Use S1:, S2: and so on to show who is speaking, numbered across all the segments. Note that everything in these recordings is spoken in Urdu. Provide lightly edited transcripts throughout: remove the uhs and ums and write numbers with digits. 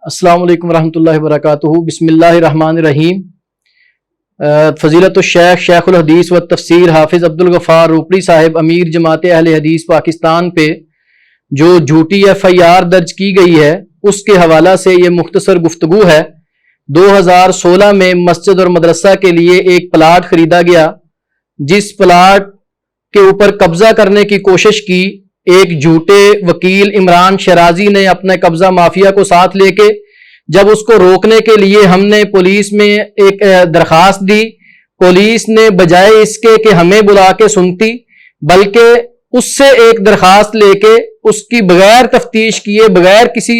S1: السلام علیکم ورحمۃ اللہ وبرکاتہ۔ بسم اللہ الرحمن الرحیم۔ فضیلت الشیخ شیخ الحدیث و تفسیر حافظ عبدالغفار روپڑی صاحب امیر جماعت اہل حدیث پاکستان پہ جو جھوٹی FIR درج کی گئی ہے اس کے حوالہ سے یہ مختصر گفتگو ہے۔ 2016 میں مسجد اور مدرسہ کے لیے ایک پلاٹ خریدا گیا، جس پلاٹ کے اوپر قبضہ کرنے کی کوشش کی ایک جھوٹے وکیل عمران شرازی نے اپنے قبضہ مافیا کو ساتھ لے کے۔ جب اس کو روکنے کے لیے ہم نے پولیس میں ایک درخواست دی، پولیس نے بجائے اس کے کہ ہمیں بلا کے سنتی بلکہ اس سے ایک درخواست لے کے اس کی بغیر تفتیش کیے، بغیر کسی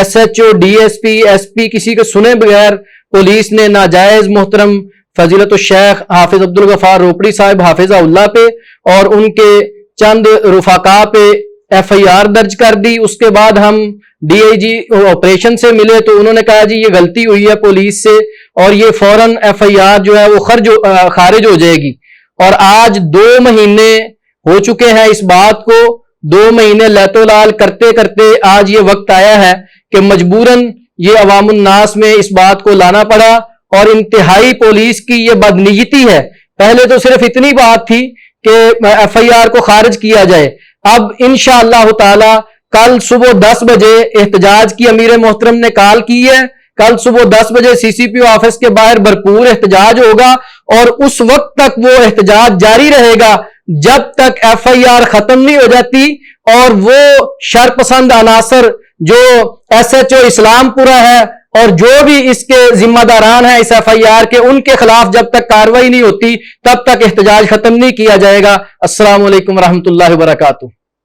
S1: SHO DSP SP کسی کو سنے بغیر پولیس نے ناجائز محترم فضیلت الشیخ حافظ عبدالغفار روپڑی صاحب حافظہ اللہ پہ اور ان کے چند رفقا پہ FIR درج کر دی۔ اس کے بعد ہم DIG آپریشن سے ملے تو انہوں نے کہا جی یہ غلطی ہوئی ہے پولیس سے اور یہ فوراً FIR جو ہے وہ خارج ہو جائے گی۔ اور آج 2 مہینے ہو چکے ہیں اس بات کو، 2 مہینے لیتو لال کرتے کرتے آج یہ وقت آیا ہے کہ مجبوراً یہ عوام الناس میں اس بات کو لانا پڑا، اور انتہائی پولیس کی یہ بدنیتی ہے۔ پہلے تو صرف اتنی بات تھی کہ FIR کو خارج کیا جائے، اب انشاءاللہ تعالی کل صبح 10 بجے احتجاج کی امیر محترم نے کال کی ہے۔ کل صبح 10 بجے CCPO آفس کے باہر بھرپور احتجاج ہوگا اور اس وقت تک وہ احتجاج جاری رہے گا جب تک FIR ختم نہیں ہو جاتی اور وہ شرپسند عناصر جو SHO اسلام پورا ہے اور جو بھی اس کے ذمہ داران ہیں اس FIR کے، ان کے خلاف جب تک کارروائی نہیں ہوتی تب تک احتجاج ختم نہیں کیا جائے گا۔ السلام علیکم ورحمۃ اللہ وبرکاتہ۔